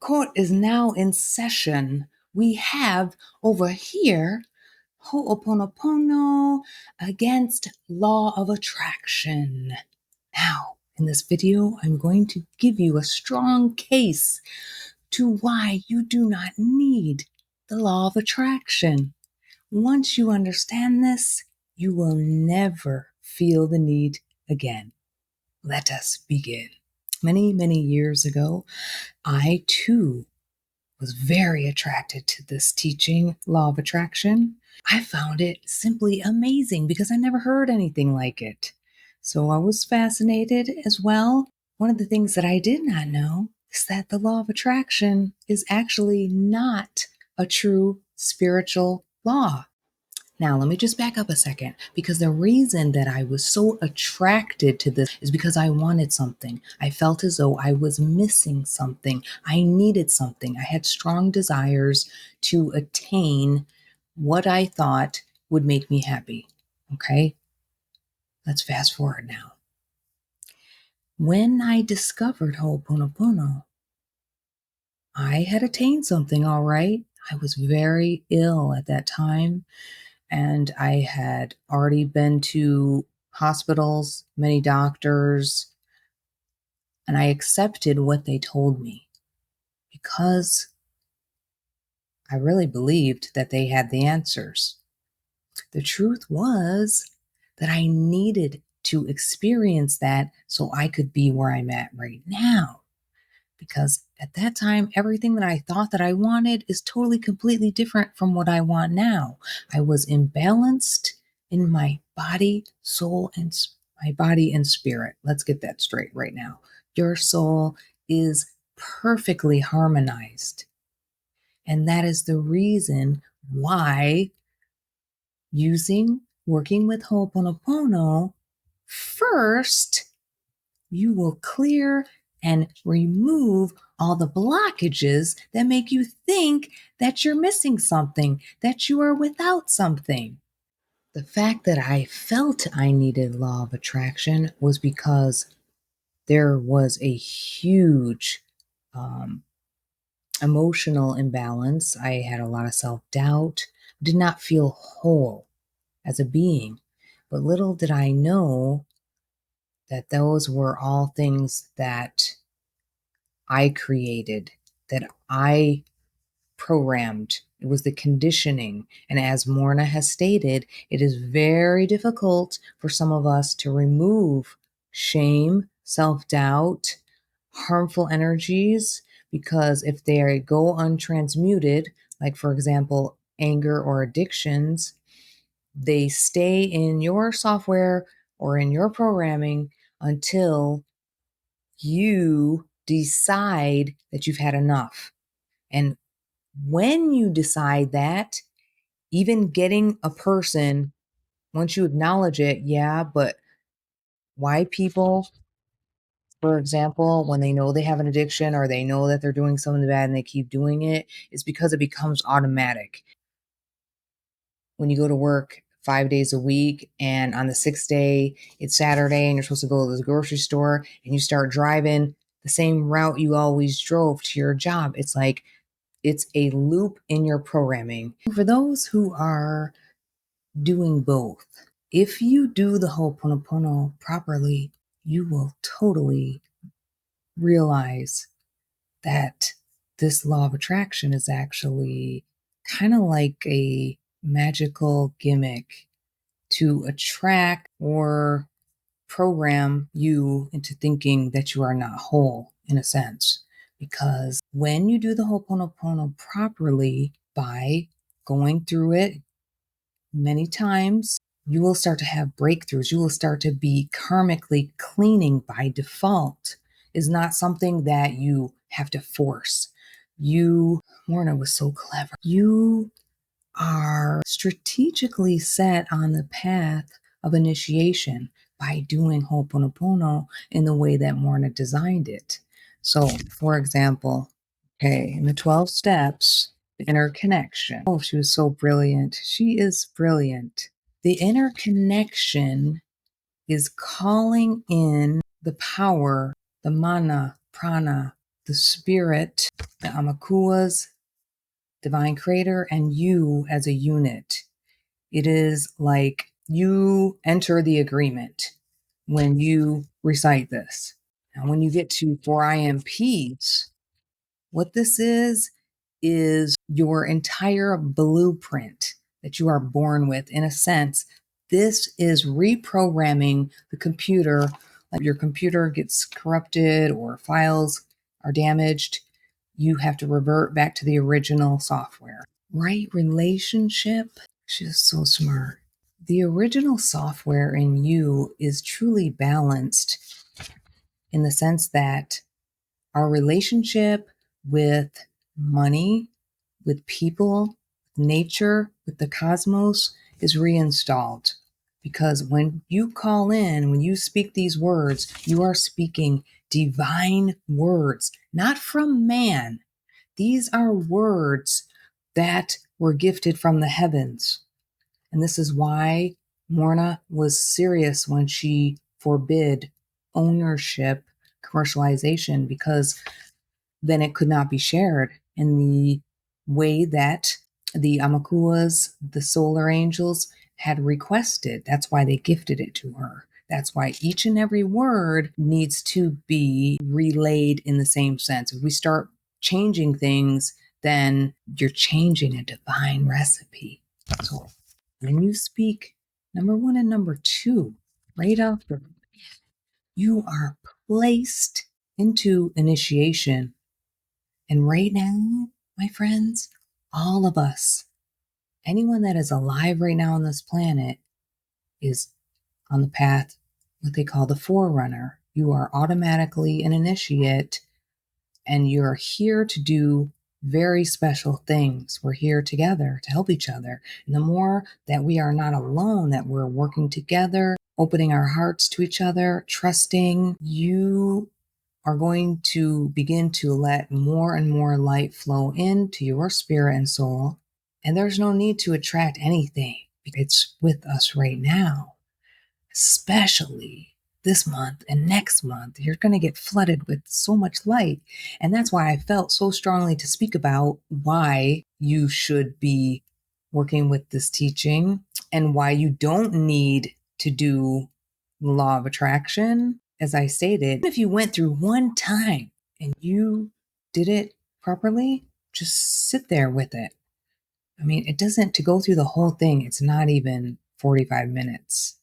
Court is now in session. We have over here Ho'oponopono against law of attraction. Now, in this video, I'm going to give you a strong case to why you do not need the law of attraction. Once you understand this, you will never feel the need again. Let us begin. Many, many years ago, I too was very attracted to this teaching, law of attraction. I found it simply amazing because I never heard anything like it. So I was fascinated as well. One of the things that I did not know is that the law of attraction is actually not a true spiritual law. Now, let me just back up a second, because the reason that I was so attracted to this is because I wanted something. I felt as though I was missing something. I needed something. I had strong desires to attain what I thought would make me happy. Okay? Let's fast forward now. When I discovered Ho'oponopono, I had attained something, all right. I was very ill at that time. And I had already been to hospitals, many doctors, and I accepted what they told me because I really believed that they had the answers. The truth was that I needed to experience that so I could be where I'm at right now. Because at that time, everything that I thought that I wanted is totally, completely different from what I want now. I was imbalanced in my body, soul, and my body and spirit. Let's get that straight right now. Your soul is perfectly harmonized. And that is the reason why working with Ho'oponopono, first, you will clear and remove all the blockages that make you think that you're missing something, that you are without something. The fact that I felt I needed law of attraction was because there was a huge emotional imbalance. I had a lot of self-doubt, did not feel whole as a being. But little did I know that those were all things that I created, that I programmed. It was the conditioning. And as Morna has stated, it is very difficult for some of us to remove shame, self-doubt, harmful energies, because if they go untransmuted, like for example, anger or addictions, they stay in your software or in your programming until you decide that you've had enough. And when you decide that, even getting a person, once you acknowledge it, yeah, but why people, for example, when they know they have an addiction or they know that they're doing something bad and they keep doing it, is because it becomes automatic. When you go to work 5 days a week and on the sixth day, it's Saturday and you're supposed to go to the grocery store and you start driving the same route you always drove to your job. It's like, it's a loop in your programming. For those who are doing both, if you do the Ho'oponopono properly, you will totally realize that this law of attraction is actually kind of like a magical gimmick to attract or program you into thinking that you are not whole, in a sense. Because when you do the Ho'oponopono properly, by going through it many times, you will start to have breakthroughs. You will start to be karmically cleaning by default. Is not something that you have to force. Morna was so clever. You are strategically set on the path of initiation by doing Ho'oponopono in the way that Morna designed it. So, for example, in the 12 steps, the inner connection. Oh, she was so brilliant. She is brilliant. The inner connection is calling in the power, the mana, prana, the spirit, the Amakuas, divine creator, and you as a unit. It is like you enter the agreement when you recite this. Now, when you get to For I Am Peace, what this is your entire blueprint that you are born with. In a sense, this is reprogramming the computer. Like your computer gets corrupted or files are damaged, you have to revert back to the original software. Right relationship? She's so smart. The original software in you is truly balanced in the sense that our relationship with money, with people, nature, with the cosmos is reinstalled. Because when you call in, when you speak these words, you are speaking divine words, not from man. These are words that were gifted from the heavens. And this is why Morna was serious when she forbid ownership, commercialization, because then it could not be shared in the way that the Amakuas, the solar angels, had requested. That's why they gifted it to her. That's why each and every word needs to be relayed in the same sense. If we start changing things, then you're changing a divine recipe. So when you speak number one and number two, right after, you are placed into initiation. And right now, my friends, all of us, anyone that is alive right now on this planet is on the path, what they call the forerunner. You are automatically an initiate and you're here to do very special things. We're here together to help each other. And the more that we are not alone, that we're working together, opening our hearts to each other, trusting, you are going to begin to let more and more light flow into your spirit and soul. And there's no need to attract anything. It's with us right now, especially this month and next month. You're going to get flooded with so much light. And that's why I felt so strongly to speak about why you should be working with this teaching and why you don't need to do the law of attraction. As I stated, if you went through one time and you did it properly, just sit there with it. I mean, it doesn't, to go through the whole thing, it's not even 45 minutes,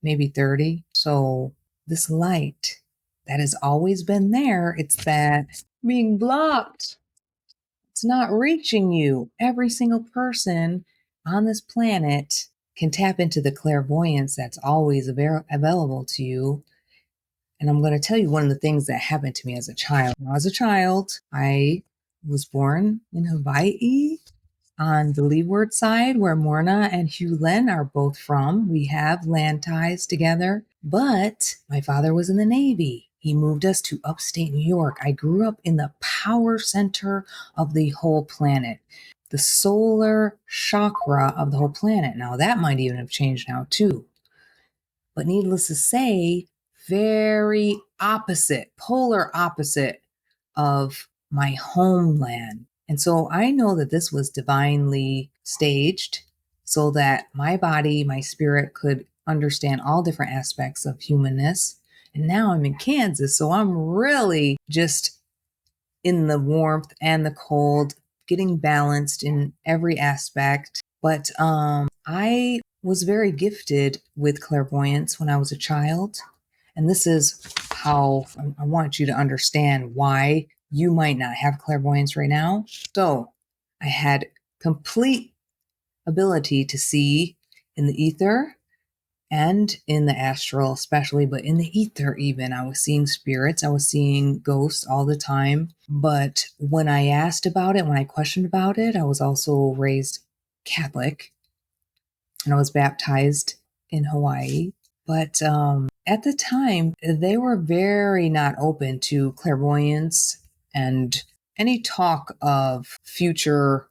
maybe 30. So this light that has always been there, it's that being blocked. It's not reaching you. Every single person on this planet can tap into the clairvoyance that's always available to you. And I'm going to tell you one of the things that happened to me as a child. When I was a child, I was born in Hawaii on the leeward side where Morna and Hugh Len are both from. We have land ties together, but my father was in the Navy. He moved us to upstate New York. I grew up in the power center of the whole planet, the solar chakra of the whole planet. Now, that might even have changed now, too. But needless to say, very opposite, polar opposite of my homeland. And so I know that this was divinely staged so that my body, my spirit could understand all different aspects of humanness. And now I'm in Kansas, so I'm really just in the warmth and the cold, getting balanced in every aspect. But I was very gifted with clairvoyance when I was a child. And this is how I want you to understand why you might not have clairvoyance right now. So I had complete ability to see in the ether and in the astral, especially, but in the ether, even. I was seeing spirits, I was seeing ghosts all the time. But when I asked about it, when I questioned about it, I was also raised Catholic and I was baptized in Hawaii. But at the time, they were very not open to clairvoyance and any talk of future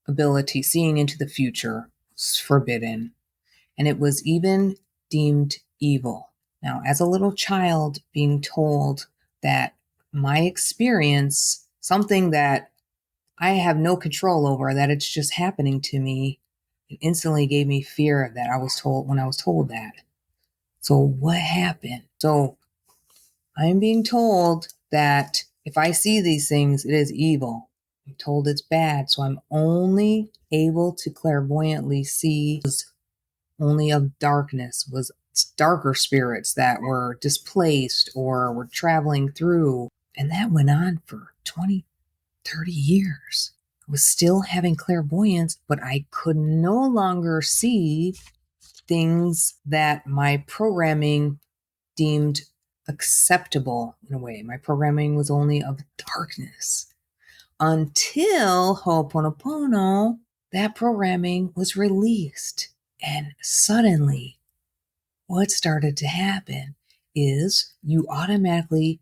ability, seeing into the future was forbidden. And it was even deemed evil. Now, as a little child, being told that my experience, something that I have no control over, that it's just happening to me, it instantly gave me fear that I was told when I was told that. So what happened? So I'm being told that if I see these things, it is evil. I'm told it's bad. So I'm only able to clairvoyantly see only of darkness, was darker spirits that were displaced or were traveling through. And that went on for 20, 30 years. I was still having clairvoyance, but I could no longer see things that my programming deemed acceptable in a way. My programming was only of darkness until Ho'oponopono, that programming was released. And suddenly, what started to happen is you automatically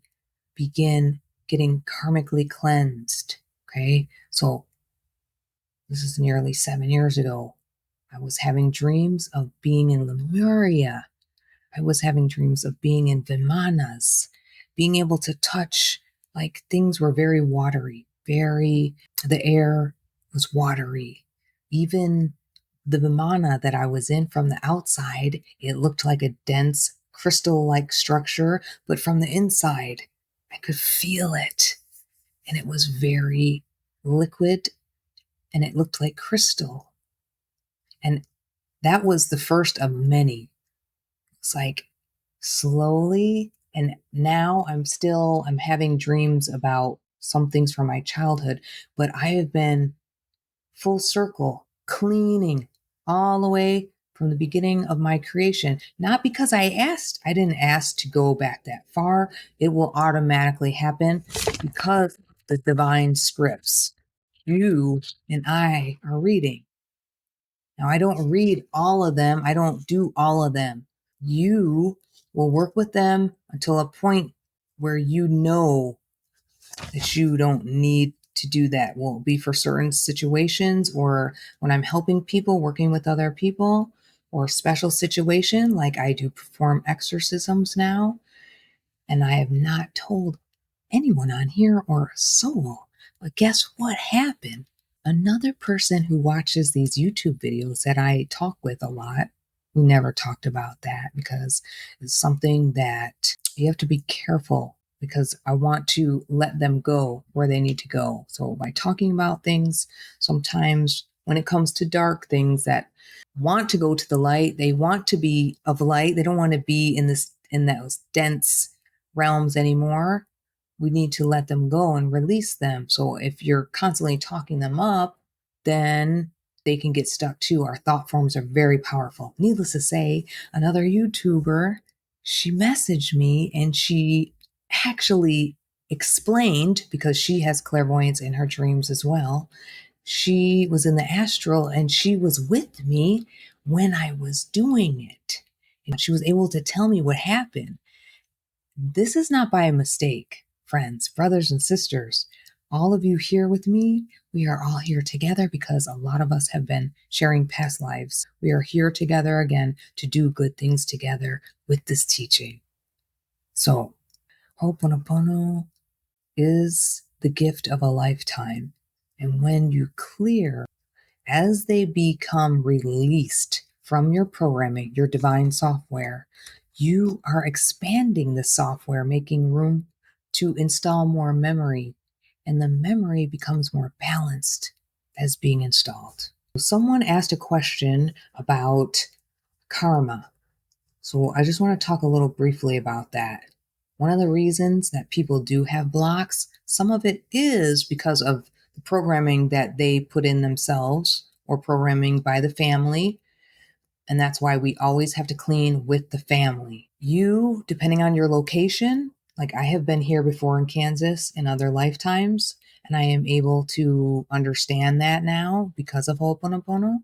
begin getting karmically cleansed. Okay. So this is nearly 7 years ago. I was having dreams of being in Lemuria. I was having dreams of being in Vimanas, being able to touch, like things were very watery, the air was watery. Even the Vimana that I was in from the outside, it looked like a dense crystal-like structure, but from the inside, I could feel it. And it was very liquid and it looked like crystal. And that was the first of many. It's like slowly, and now I'm having dreams about some things from my childhood, but I have been full circle cleaning all the way from the beginning of my creation. Not because I didn't ask to go back that far. It will automatically happen because the divine scripts you and I are reading. Now, I don't read all of them. I don't do all of them. You will work with them until a point where you know that you don't need to do that. Will be for certain situations, or when I'm helping people, working with other people, or special situation, like I do perform exorcisms now. And I have not told anyone on here or a soul. But guess what happened? Another person who watches these YouTube videos that I talk with a lot, we never talked about that because it's something that you have to be careful, because I want to let them go where they need to go. So by talking about things, sometimes when it comes to dark things that want to go to the light, they want to be of light. They don't want to be in those dense realms anymore. We need to let them go and release them. So if you're constantly talking them up, then they can get stuck too. Our thought forms are very powerful. Needless to say, another YouTuber, she messaged me and she actually explained, because she has clairvoyance in her dreams as well. She was in the astral and she was with me when I was doing it. And she was able to tell me what happened. This is not by a mistake, friends, brothers, and sisters. All of you here with me, we are all here together because a lot of us have been sharing past lives. We are here together again to do good things together with this teaching. So, Ho'oponopono is the gift of a lifetime. And when you clear, as they become released from your programming, your divine software, you are expanding the software, making room to install more memory, and the memory becomes more balanced as being installed. Someone asked a question about karma. So I just want to talk a little briefly about that. One of the reasons that people do have blocks, some of it is because of the programming that they put in themselves or programming by the family. And that's why we always have to clean with the family. You, depending on your location, like I have been here before in Kansas in other lifetimes, and I am able to understand that now because of Ho'oponopono.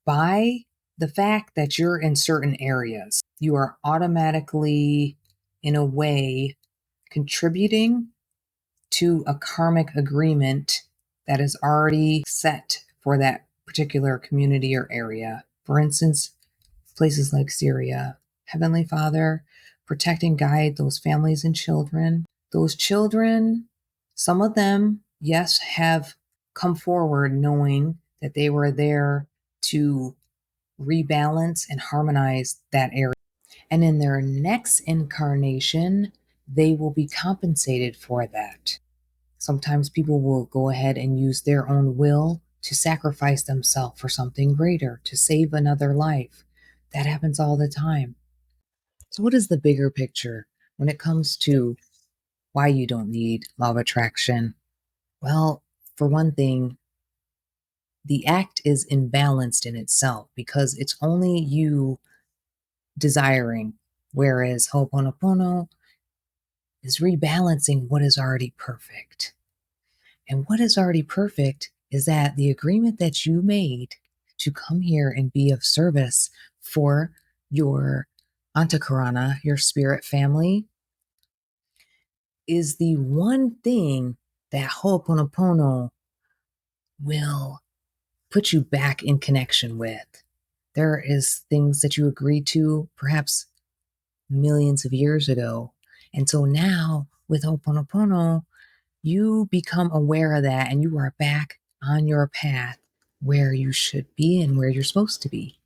By the fact that you're in certain areas, you are automatically, in a way, contributing to a karmic agreement that is already set for that particular community or area. For instance, places like Syria, Heavenly Father, protect and guide those families and children, Those children, some of them, yes, have come forward knowing that they were there to rebalance and harmonize that area. And in their next incarnation, they will be compensated for that. Sometimes people will go ahead and use their own will to sacrifice themselves for something greater, to save another life. That happens all the time. So, what is the bigger picture when it comes to why you don't need law of attraction? Well, for one thing, the act is imbalanced in itself because it's only you desiring, whereas Ho'oponopono is rebalancing what is already perfect. And what is already perfect is that the agreement that you made to come here and be of service for your Antakarana, your spirit family, is the one thing that Ho'oponopono will put you back in connection with. There is things that you agreed to perhaps millions of years ago. And so now with Ho'oponopono, you become aware of that and you are back on your path where you should be and where you're supposed to be.